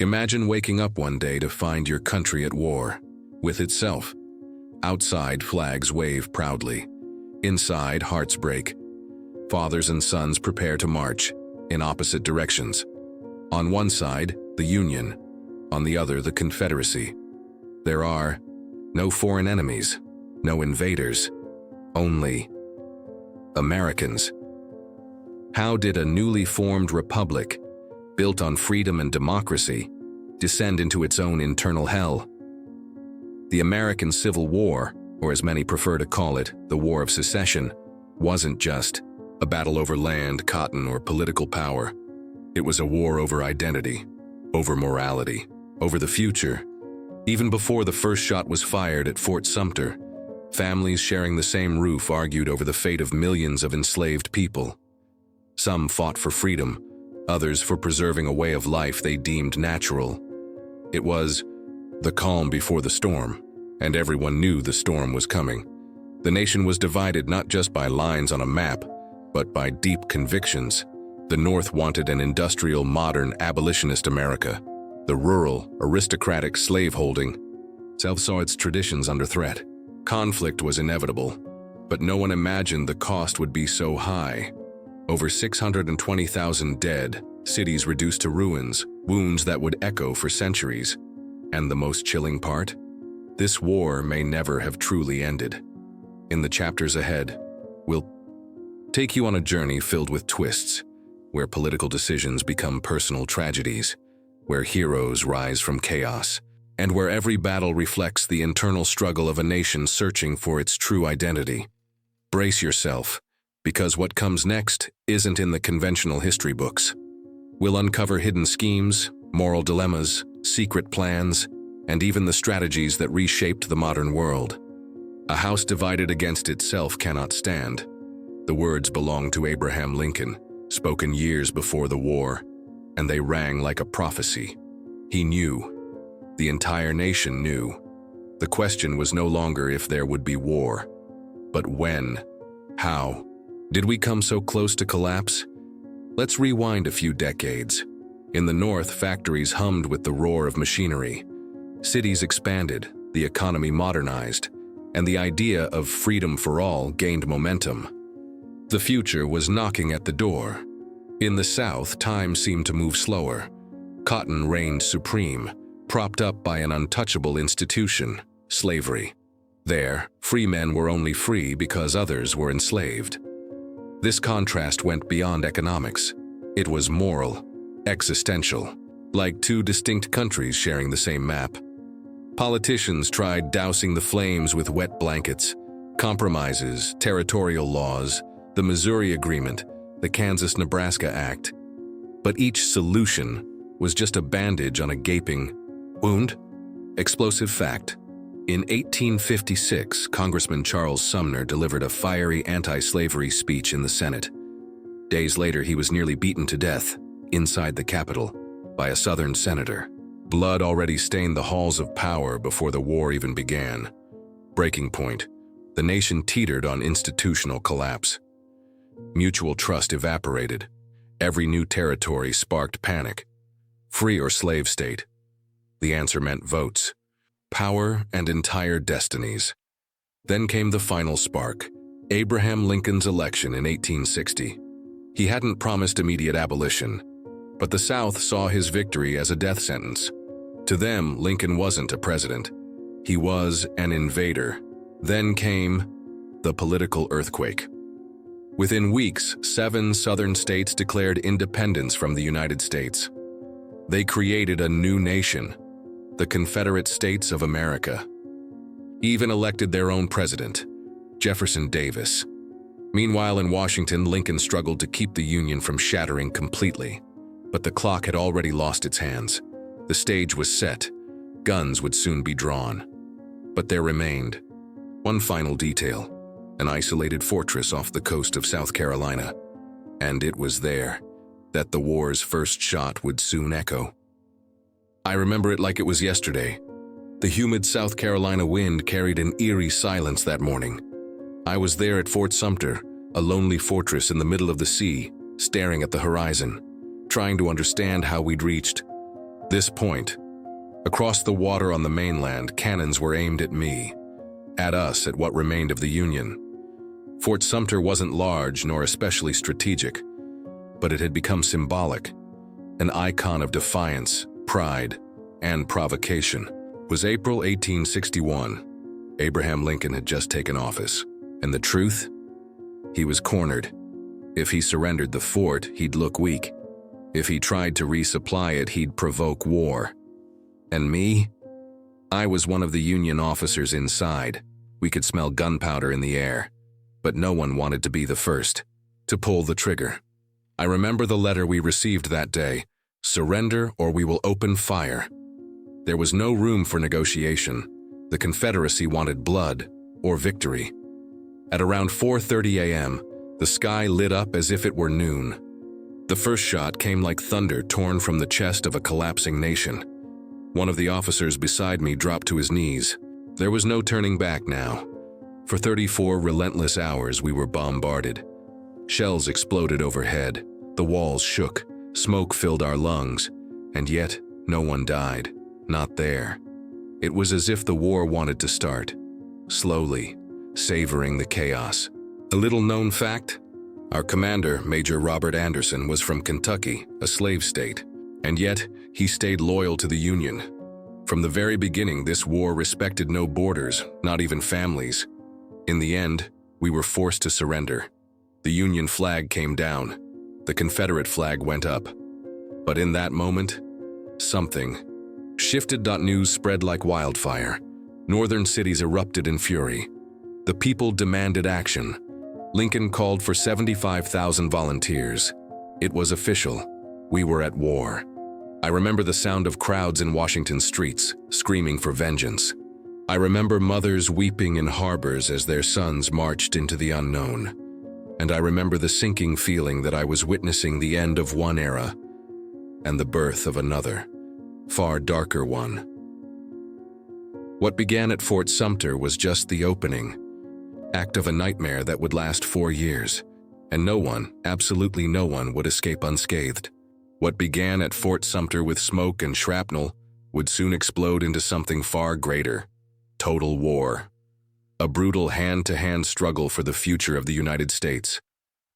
Imagine waking up one day to find your country at war with itself. Outside, flags wave proudly. Inside, hearts break. Fathers and sons prepare to march in opposite directions. On one side, the Union. On the other, the Confederacy. There are no foreign enemies, no invaders, only Americans. How did a newly formed republic, built on freedom and democracy, descend into its own internal hell? The American Civil War, or as many prefer to call it, the War of Secession, wasn't just a battle over land, cotton, or political power. It was a war over identity, over morality, over the future. Even before the first shot was fired at Fort Sumter, families sharing the same roof argued over the fate of millions of enslaved people. Some fought for freedom, others for preserving a way of life they deemed natural. It was the calm before the storm, and everyone knew the storm was coming. The nation was divided not just by lines on a map, but by deep convictions. The North wanted an industrial, modern, abolitionist America. The rural, aristocratic slaveholding South saw its traditions under threat. Conflict was inevitable, but no one imagined the cost would be so high. Over 620,000 dead, cities reduced to ruins, wounds that would echo for centuries. And the most chilling part? This war may never have truly ended. In the chapters ahead, we'll take you on a journey filled with twists, where political decisions become personal tragedies, where heroes rise from chaos, and where every battle reflects the internal struggle of a nation searching for its true identity. Brace yourself, because what comes next isn't in the conventional history books. We'll uncover hidden schemes, moral dilemmas, secret plans, and even the strategies that reshaped the modern world. A house divided against itself cannot stand. The words belong to Abraham Lincoln, spoken years before the war, and they rang like a prophecy. He knew. The entire nation knew. The question was no longer if there would be war, but when. How? Did we come so close to collapse? Let's rewind a few decades. In the North, factories hummed with the roar of machinery. Cities expanded, the economy modernized, and the idea of freedom for all gained momentum. The future was knocking at the door. In the South, time seemed to move slower. Cotton reigned supreme, propped up by an untouchable institution, slavery. There, free men were only free because others were enslaved. This contrast went beyond economics. It was moral, existential, like two distinct countries sharing the same map. Politicians tried dousing the flames with wet blankets, compromises, territorial laws, the Missouri Agreement, the Kansas-Nebraska Act. But each solution was just a bandage on a gaping wound. Explosive fact. In 1856, Congressman Charles Sumner delivered a fiery anti-slavery speech in the Senate. Days later, he was nearly beaten to death, inside the Capitol, by a Southern senator. Blood already stained the halls of power before the war even began. Breaking point. The nation teetered on institutional collapse. Mutual trust evaporated. Every new territory sparked panic. Free or slave state? The answer meant votes, power, and entire destinies. Then came the final spark, Abraham Lincoln's election in 1860. He hadn't promised immediate abolition, but the South saw his victory as a death sentence. To them, Lincoln wasn't a president. He was an invader. Then came the political earthquake. Within weeks, 7 southern states declared independence from the United States. They created a new nation, the Confederate States of America. Even elected their own president, Jefferson Davis. Meanwhile, in Washington, Lincoln struggled to keep the Union from shattering completely. But the clock had already lost its hands. The stage was set. Guns would soon be drawn. But there remained one final detail, an isolated fortress off the coast of South Carolina. And it was there that the war's first shot would soon echo. I remember it like it was yesterday. The humid South Carolina wind carried an eerie silence that morning. I was there at Fort Sumter, a lonely fortress in the middle of the sea, staring at the horizon, trying to understand how we'd reached This point, across the water on the mainland, cannons were aimed at me, at us, at what remained of the Union. Fort Sumter wasn't large nor especially strategic, but it had become symbolic, an icon of defiance, pride, and provocation. It was April 1861. Abraham Lincoln had just taken office. And the truth? He was cornered. If he surrendered the fort, he'd look weak. If he tried to resupply it, he'd provoke war. And me? I was one of the Union officers inside. We could smell gunpowder in the air, but no one wanted to be the first to pull the trigger. I remember the letter we received that day: "Surrender or we will open fire." There was no room for negotiation. The Confederacy wanted blood or victory. At around 4:30 a.m., the sky lit up as if it were noon. The first shot came like thunder torn from the chest of a collapsing nation. One of the officers beside me dropped to his knees. There was no turning back now. For 34 relentless hours, we were bombarded. Shells exploded overhead. The walls shook. Smoke filled our lungs. And yet, no one died. Not there. It was as if the war wanted to start. Slowly, savoring the chaos. A little-known fact? Our commander, Major Robert Anderson, was from Kentucky, a slave state. And yet, he stayed loyal to the Union. From the very beginning, this war respected no borders, not even families. In the end, we were forced to surrender. The Union flag came down. The Confederate flag went up. But in that moment, something shifted. News spread like wildfire. Northern cities erupted in fury. The people demanded action. Lincoln called for 75,000 volunteers. It was official. We were at war. I remember the sound of crowds in Washington streets, screaming for vengeance. I remember mothers weeping in harbors as their sons marched into the unknown. And I remember the sinking feeling that I was witnessing the end of one era and the birth of another, far darker one. What began at Fort Sumter was just the opening, act of a nightmare that would last 4 years, and no one, absolutely no one, would escape unscathed. What began at Fort Sumter with smoke and shrapnel would soon explode into something far greater: total war. A brutal hand-to-hand struggle for the future of the United States.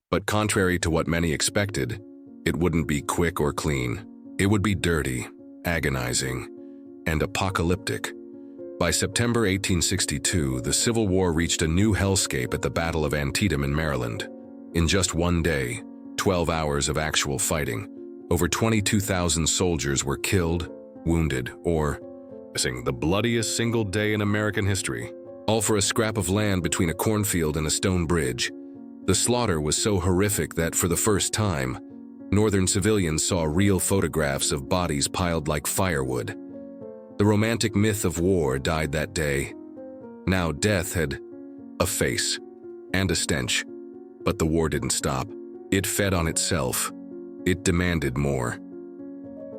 But contrary to what many expected, it wouldn't be quick or clean. It would be dirty, agonizing, and apocalyptic. By September 1862, the Civil War reached a new hellscape at the Battle of Antietam in Maryland. In just one day, 12 hours of actual fighting, over 22,000 soldiers were killed, wounded, or missing, the bloodiest single day in American history. All for a scrap of land between a cornfield and a stone bridge. The slaughter was so horrific that, for the first time, Northern civilians saw real photographs of bodies piled like firewood. The romantic myth of war died that day. Now death had a face and a stench. But the war didn't stop. It fed on itself. It demanded more.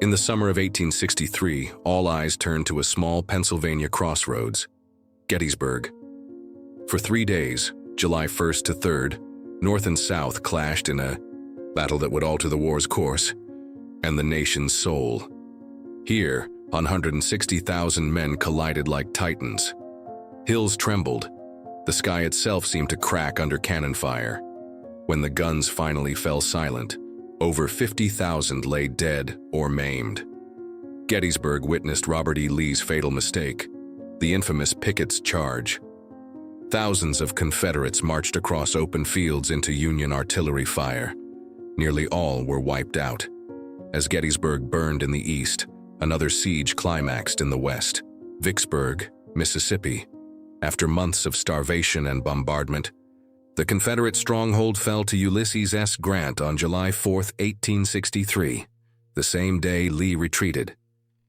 In the summer of 1863, all eyes turned to a small Pennsylvania crossroads, Gettysburg. For 3 days, July 1st to 3rd, North and South clashed in a battle that would alter the war's course and the nation's soul. Here, 160,000 men collided like titans. Hills trembled. The sky itself seemed to crack under cannon fire. When the guns finally fell silent, over 50,000 lay dead or maimed. Gettysburg witnessed Robert E. Lee's fatal mistake, the infamous Pickett's Charge. Thousands of Confederates marched across open fields into Union artillery fire. Nearly all were wiped out. As Gettysburg burned in the east, another siege climaxed in the west. Vicksburg, Mississippi. After months of starvation and bombardment, the Confederate stronghold fell to Ulysses S. Grant on July 4, 1863. The same day Lee retreated.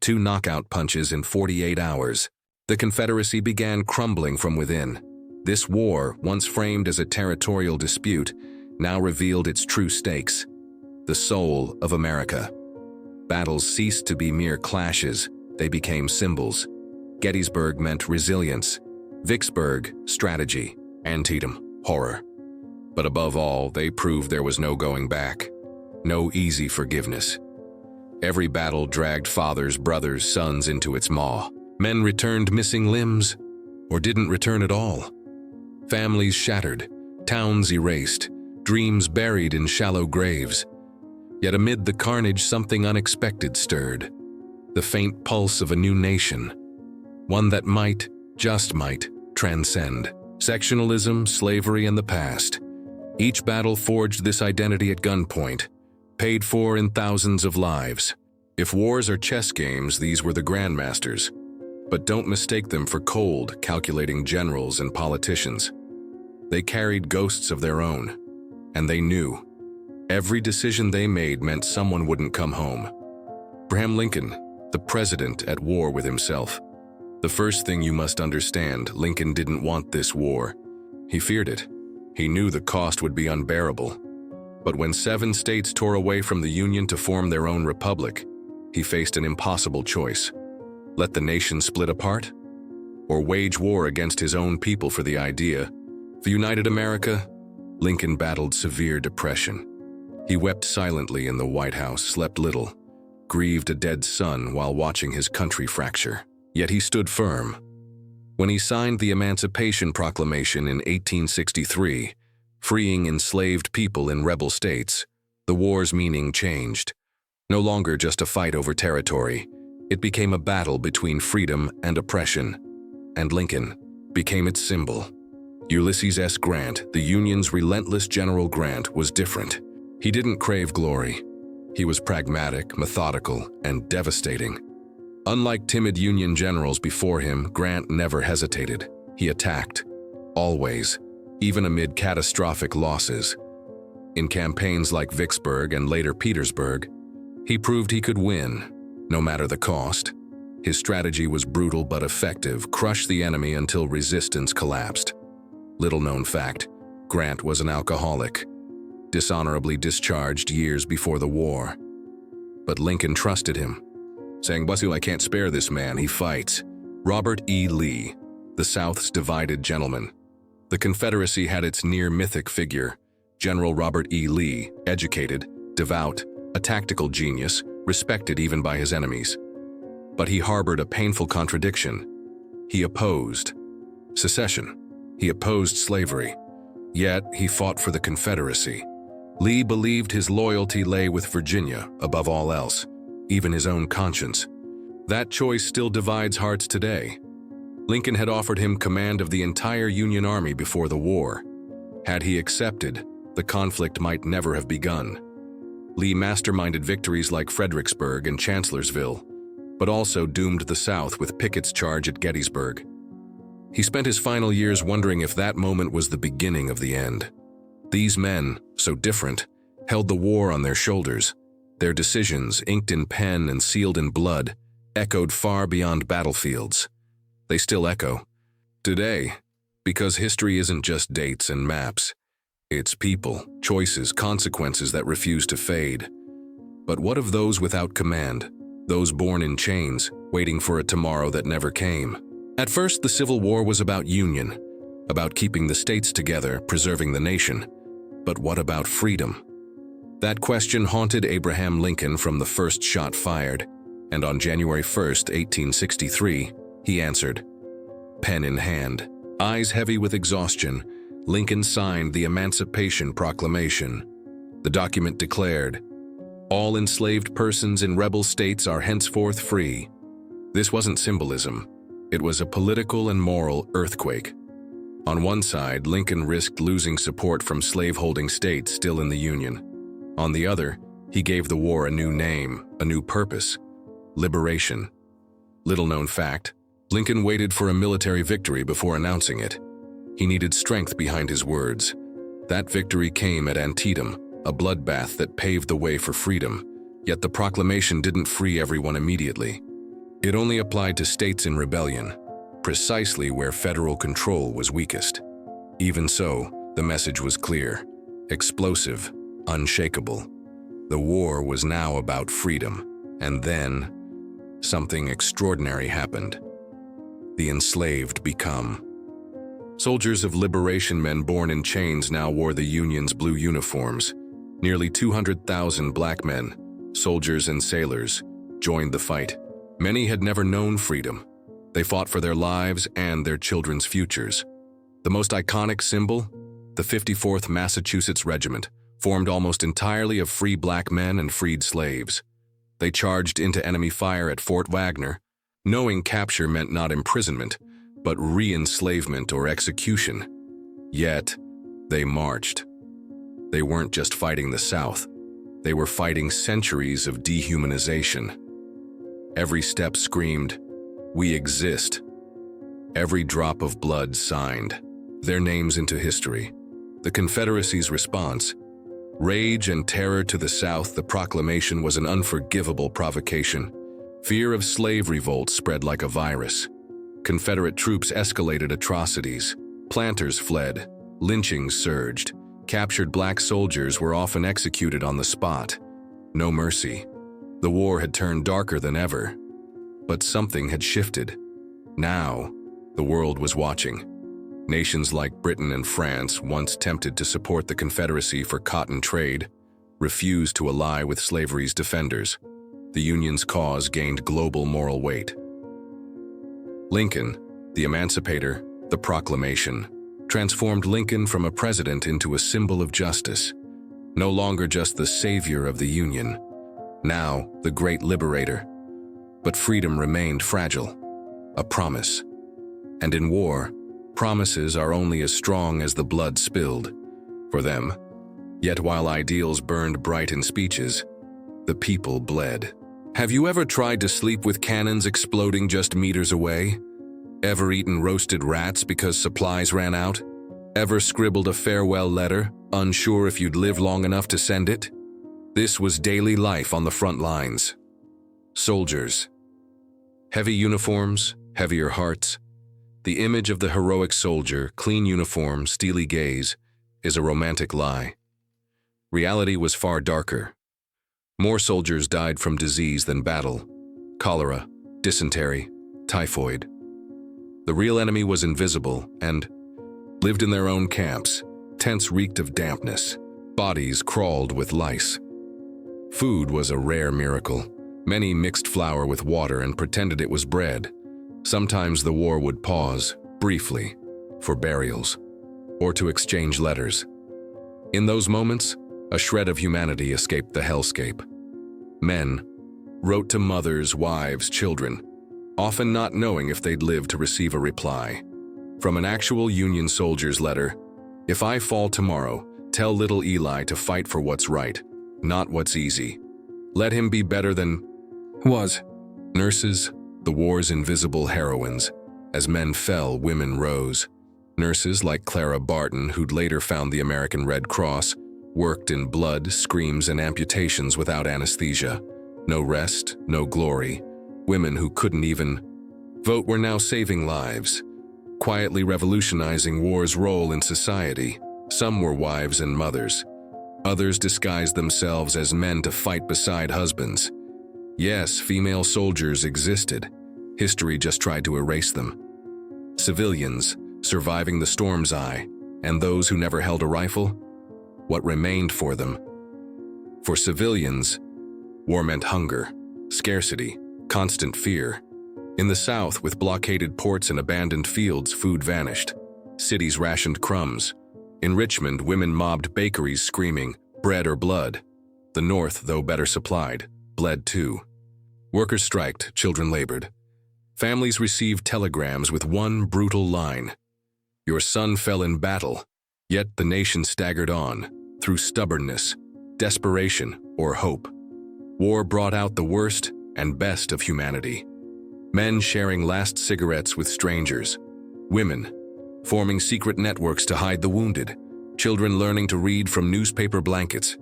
2 knockout punches in 48 hours. The Confederacy began crumbling from within. This war, once framed as a territorial dispute, now revealed its true stakes: the soul of America. Battles ceased to be mere clashes, they became symbols. Gettysburg meant resilience, Vicksburg, strategy, Antietam, horror. But above all, they proved there was no going back, no easy forgiveness. Every battle dragged fathers, brothers, sons into its maw. Men returned missing limbs, or didn't return at all. Families shattered, towns erased, dreams buried in shallow graves. Yet amid the carnage, something unexpected stirred. The faint pulse of a new nation. One that might, just might, transcend sectionalism, slavery, and the past. Each battle forged this identity at gunpoint, paid for in thousands of lives. If wars are chess games, these were the grandmasters. But don't mistake them for cold, calculating generals and politicians. They carried ghosts of their own, and they knew. Every decision they made meant someone wouldn't come home. Abraham Lincoln, the president at war with himself. The first thing you must understand, Lincoln didn't want this war. He feared it. He knew the cost would be unbearable. But when 7 states tore away from the Union to form their own republic, he faced an impossible choice. Let the nation split apart? Or wage war against his own people for the idea? For United America, Lincoln battled severe depression. He wept silently in the White House, slept little, grieved a dead son while watching his country fracture. Yet he stood firm. When he signed the Emancipation Proclamation in 1863, freeing enslaved people in rebel states, the war's meaning changed. No longer just a fight over territory, it became a battle between freedom and oppression, and Lincoln became its symbol. Ulysses S. Grant, the Union's relentless General Grant, was different. He didn't crave glory. He was pragmatic, methodical, and devastating. Unlike timid Union generals before him, Grant never hesitated. He attacked, always, even amid catastrophic losses. In campaigns like Vicksburg and later Petersburg, he proved he could win, no matter the cost. His strategy was brutal but effective: crush the enemy until resistance collapsed. Little-known fact, Grant was an alcoholic, dishonorably discharged years before the war. But Lincoln trusted him, saying, "Bussy, I can't spare this man, he fights." Robert E. Lee, the South's divided gentleman. The Confederacy had its near-mythic figure, General Robert E. Lee, educated, devout, a tactical genius, respected even by his enemies. But he harbored a painful contradiction. He opposed secession. He opposed slavery. Yet he fought for the Confederacy. Lee believed his loyalty lay with Virginia above all else, even his own conscience. That choice still divides hearts today. Lincoln had offered him command of the entire Union Army before the war. Had he accepted, the conflict might never have begun. Lee masterminded victories like Fredericksburg and Chancellorsville, but also doomed the South with Pickett's charge at Gettysburg. He spent his final years wondering if that moment was the beginning of the end. These men, so different, held the war on their shoulders. Their decisions, inked in pen and sealed in blood, echoed far beyond battlefields. They still echo today, because history isn't just dates and maps. It's people, choices, consequences that refuse to fade. But what of those without command, those born in chains, waiting for a tomorrow that never came? At first, the Civil War was about union, about keeping the states together, preserving the nation. But what about freedom? That question haunted Abraham Lincoln from the first shot fired, and on January 1st, 1863, he answered. Pen in hand, eyes heavy with exhaustion, Lincoln signed the Emancipation Proclamation. The document declared, "All enslaved persons in rebel states are henceforth free." This wasn't symbolism. It was a political and moral earthquake. On one side, Lincoln risked losing support from slave-holding states still in the Union. On the other, he gave the war a new name, a new purpose: liberation. Little-known fact, Lincoln waited for a military victory before announcing it. He needed strength behind his words. That victory came at Antietam, a bloodbath that paved the way for freedom. Yet the proclamation didn't free everyone immediately. It only applied to states in rebellion, precisely where federal control was weakest. Even so, the message was clear, explosive, unshakable. The war was now about freedom, and then something extraordinary happened. The enslaved become. Soldiers of liberation, men born in chains, now wore the Union's blue uniforms. Nearly 200,000 black men, soldiers and sailors, joined the fight. Many had never known freedom. They fought for their lives and their children's futures. The most iconic symbol? The 54th Massachusetts Regiment, formed almost entirely of free black men and freed slaves. They charged into enemy fire at Fort Wagner, knowing capture meant not imprisonment, but re-enslavement or execution. Yet, they marched. They weren't just fighting the South. They were fighting centuries of dehumanization. Every step screamed, "We exist." Every drop of blood signed their names into history. The Confederacy's response, rage and terror to the South, the proclamation was an unforgivable provocation. Fear of slave revolt spread like a virus. Confederate troops escalated atrocities. Planters fled. Lynchings surged. Captured black soldiers were often executed on the spot. No mercy. The war had turned darker than ever. But something had shifted. Now, the world was watching. Nations like Britain and France, once tempted to support the Confederacy for cotton trade, refused to ally with slavery's defenders. The Union's cause gained global moral weight. Lincoln, the emancipator, the proclamation, transformed Lincoln from a president into a symbol of justice. No longer just the savior of the Union, now the great liberator. But freedom remained fragile, a promise. And in war, promises are only as strong as the blood spilled. For them, yet while ideals burned bright in speeches, the people bled. Have you ever tried to sleep with cannons exploding just meters away? Ever eaten roasted rats because supplies ran out? Ever scribbled a farewell letter, unsure if you'd live long enough to send it? This was daily life on the front lines. Soldiers. Heavy uniforms, heavier hearts. The image of the heroic soldier, clean uniform, steely gaze, is a romantic lie. Reality was far darker. More soldiers died from disease than battle: cholera, dysentery, typhoid. The real enemy was invisible and lived in their own camps. Tents reeked of dampness. Bodies crawled with lice. Food was a rare miracle. Many mixed flour with water and pretended it was bread. Sometimes the war would pause, briefly, for burials, or to exchange letters. In those moments, a shred of humanity escaped the hellscape. Men wrote to mothers, wives, children, often not knowing if they'd live to receive a reply. From an actual Union soldier's letter, "If I fall tomorrow, tell little Eli to fight for what's right, not what's easy. Let him be better than was." Nurses, the war's invisible heroines. As men fell, women rose. Nurses like Clara Barton, who'd later found the American Red Cross, worked in blood, screams, and amputations without anesthesia. No rest, no glory. Women who couldn't even vote were now saving lives, quietly revolutionizing war's role in society. Some were wives and mothers. Others disguised themselves as men to fight beside husbands. Yes, female soldiers existed. History just tried to erase them. Civilians, surviving the storm's eye, and those who never held a rifle, what remained for them? For civilians, war meant hunger, scarcity, constant fear. In the South, with blockaded ports and abandoned fields, food vanished. Cities rationed crumbs. In Richmond, women mobbed bakeries screaming, "Bread or blood." The North, though better supplied, bled too. Workers striked, children labored. Families received telegrams with one brutal line: "Your son fell in battle." Yet the nation staggered on, through stubbornness, desperation, or hope. War brought out the worst and best of humanity. Men sharing last cigarettes with strangers. Women forming secret networks to hide the wounded. Children learning to read from newspaper blankets.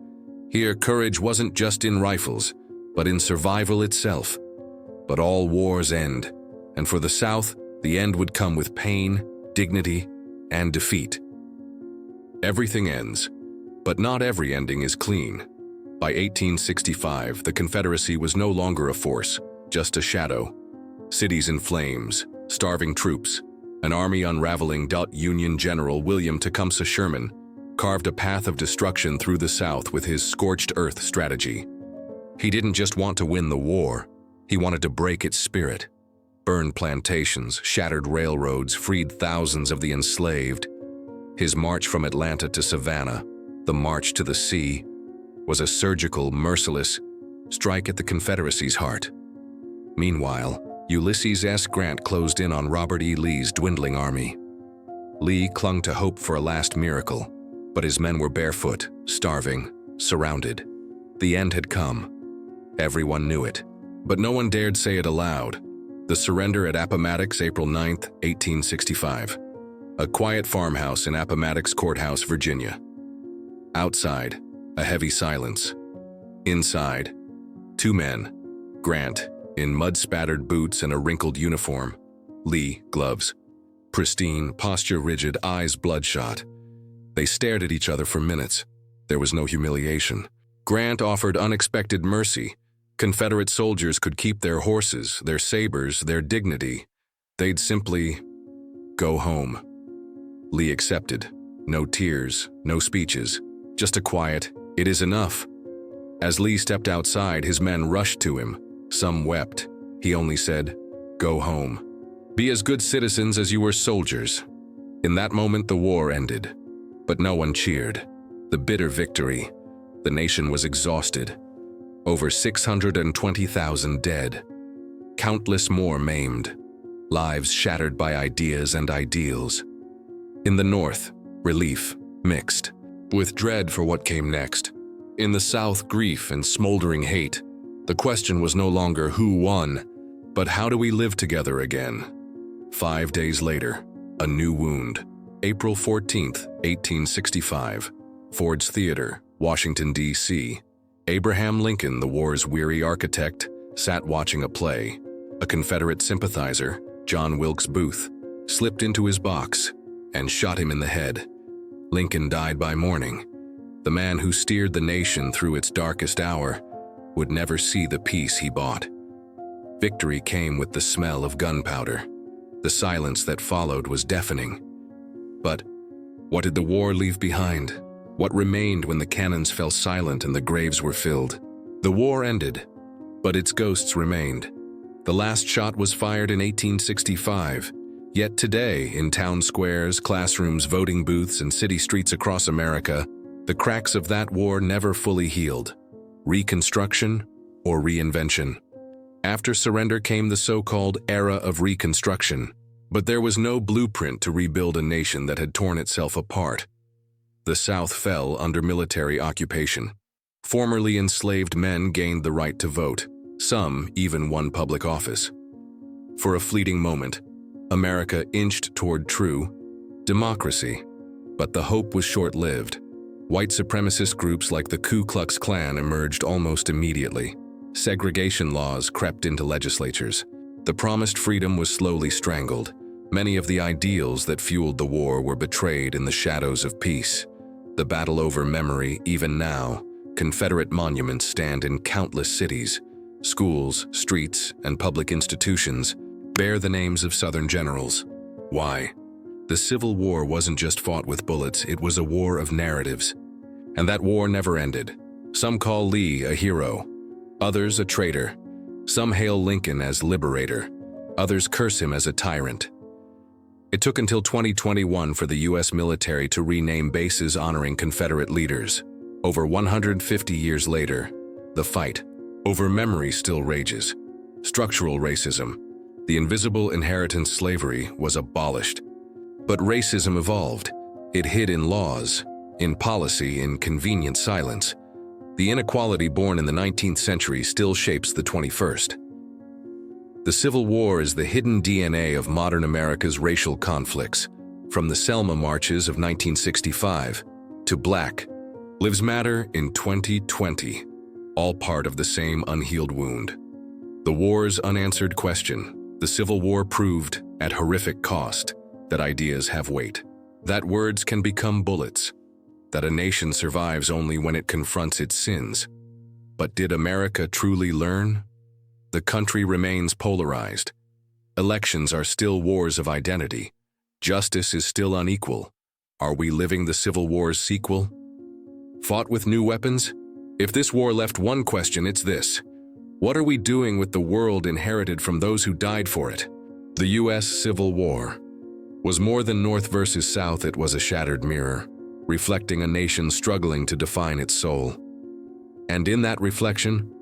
Here, courage wasn't just in rifles, but in survival itself. But all wars end, and for the South, the end would come with pain, dignity, and defeat. Everything ends, but not every ending is clean. By 1865, the Confederacy was no longer a force, just a shadow. Cities in flames, starving troops, an army unraveling. Union General William Tecumseh Sherman carved a path of destruction through the South with his scorched earth strategy. He didn't just want to win the war, he wanted to break its spirit. Burned plantations, shattered railroads, freed thousands of the enslaved. His march from Atlanta to Savannah, the march to the sea, was a surgical, merciless strike at the Confederacy's heart. Meanwhile, Ulysses S. Grant closed in on Robert E. Lee's dwindling army. Lee clung to hope for a last miracle, but his men were barefoot, starving, surrounded. The end had come. Everyone knew it, but no one dared say it aloud. The surrender at Appomattox, April 9, 1865. A quiet farmhouse in Appomattox Courthouse, Virginia. Outside, a heavy silence. Inside, two men, Grant, in mud-spattered boots and a wrinkled uniform, Lee, gloves. Pristine, posture rigid, eyes bloodshot. They stared at each other for minutes. There was no humiliation. Grant offered unexpected mercy. Confederate soldiers could keep their horses, their sabers, their dignity. They'd simply go home. Lee accepted. No tears, no speeches, just a quiet, "It is enough." As Lee stepped outside, his men rushed to him. Some wept. He only said, "Go home. Be as good citizens as you were soldiers." In that moment, the war ended. But no one cheered. The bitter victory. The nation was exhausted. Over 620,000 dead. Countless more maimed. Lives shattered by ideas and ideals. In the North, relief, mixed, with dread for what came next. In the South, grief and smoldering hate. The question was no longer who won, but how do we live together again? 5 days later, a new wound. April 14th, 1865. Ford's Theater, Washington, D.C. Abraham Lincoln, the war's weary architect, sat watching a play. A Confederate sympathizer, John Wilkes Booth, slipped into his box and shot him in the head. Lincoln died by morning. The man who steered the nation through its darkest hour would never see the peace he bought. Victory came with the smell of gunpowder. The silence that followed was deafening. But what did the war leave behind? What remained when the cannons fell silent and the graves were filled? The war ended, but its ghosts remained. The last shot was fired in 1865. Yet today, in town squares, classrooms, voting booths, and city streets across America, the cracks of that war never fully healed. Reconstruction or reinvention. After surrender came the so-called era of Reconstruction, but there was no blueprint to rebuild a nation that had torn itself apart. The South fell under military occupation. Formerly enslaved men gained the right to vote. Some even won public office. For a fleeting moment, America inched toward true democracy, but the hope was short-lived. White supremacist groups like the Ku Klux Klan emerged almost immediately. Segregation laws crept into legislatures. The promised freedom was slowly strangled. Many of the ideals that fueled the war were betrayed in the shadows of peace. The battle over memory, even now, Confederate monuments stand in countless cities. Schools, streets, and public institutions bear the names of Southern generals. Why? The Civil War wasn't just fought with bullets, it was a war of narratives. And that war never ended. Some call Lee a hero, others a traitor. Some hail Lincoln as liberator, others curse him as a tyrant. It took until 2021 for the U.S. military to rename bases honoring Confederate leaders. Over 150 years later, the fight over memory still rages. Structural racism, the invisible inheritance slavery, was abolished. But racism evolved. It hid in laws, in policy, in convenient silence. The inequality born in the 19th century still shapes the 21st. The Civil War is the hidden DNA of modern America's racial conflicts, from the Selma marches of 1965 to Black Lives Matter in 2020, all part of the same unhealed wound. The war's unanswered question. The Civil War proved, at horrific cost, that ideas have weight, that words can become bullets, that a nation survives only when it confronts its sins. But did America truly learn? The country remains polarized. Elections are still wars of identity. Justice is still unequal. Are we living the Civil War's sequel? Fought with new weapons? If this war left one question, it's this: what are we doing with the world inherited from those who died for it? The U.S. Civil War was more than North versus South. It was a shattered mirror, reflecting a nation struggling to define its soul. And in that reflection,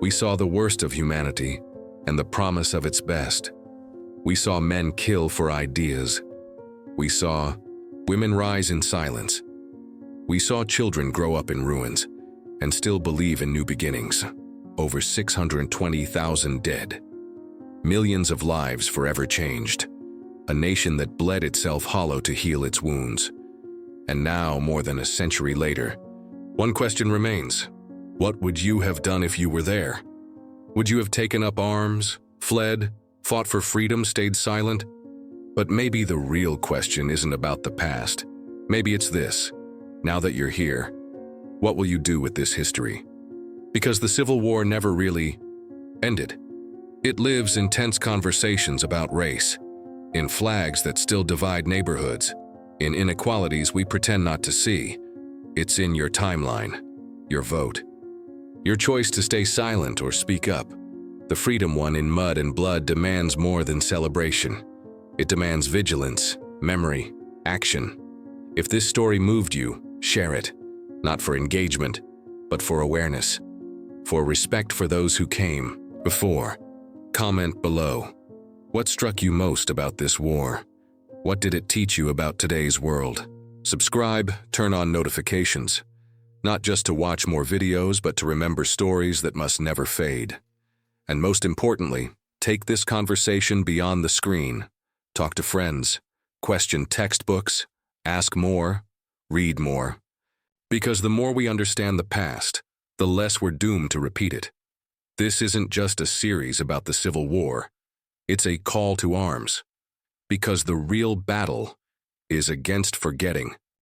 we saw the worst of humanity and the promise of its best. We saw men kill for ideas. We saw women rise in silence. We saw children grow up in ruins and still believe in new beginnings. Over 620,000 dead. Millions of lives forever changed. A nation that bled itself hollow to heal its wounds. And now, more than a century later, one question remains. What would you have done if you were there? Would you have taken up arms, fled, fought for freedom, stayed silent? But maybe the real question isn't about the past. Maybe it's this: now that you're here, what will you do with this history? Because the Civil War never really ended. It lives in tense conversations about race, in flags that still divide neighborhoods, in inequalities we pretend not to see. It's in your timeline, your vote, your choice to stay silent or speak up. The freedom won in mud and blood demands more than celebration. It demands vigilance, memory, action. If this story moved you, share it, not for engagement, but for awareness, for respect for those who came before. Comment below. What struck you most about this war? What did it teach you about today's world? Subscribe, turn on notifications, not just to watch more videos, but to remember stories that must never fade. And most importantly, take this conversation beyond the screen. Talk to friends, question textbooks, ask more, read more. Because the more we understand the past, the less we're doomed to repeat it. This isn't just a series about the Civil War. It's a call to arms. Because the real battle is against forgetting.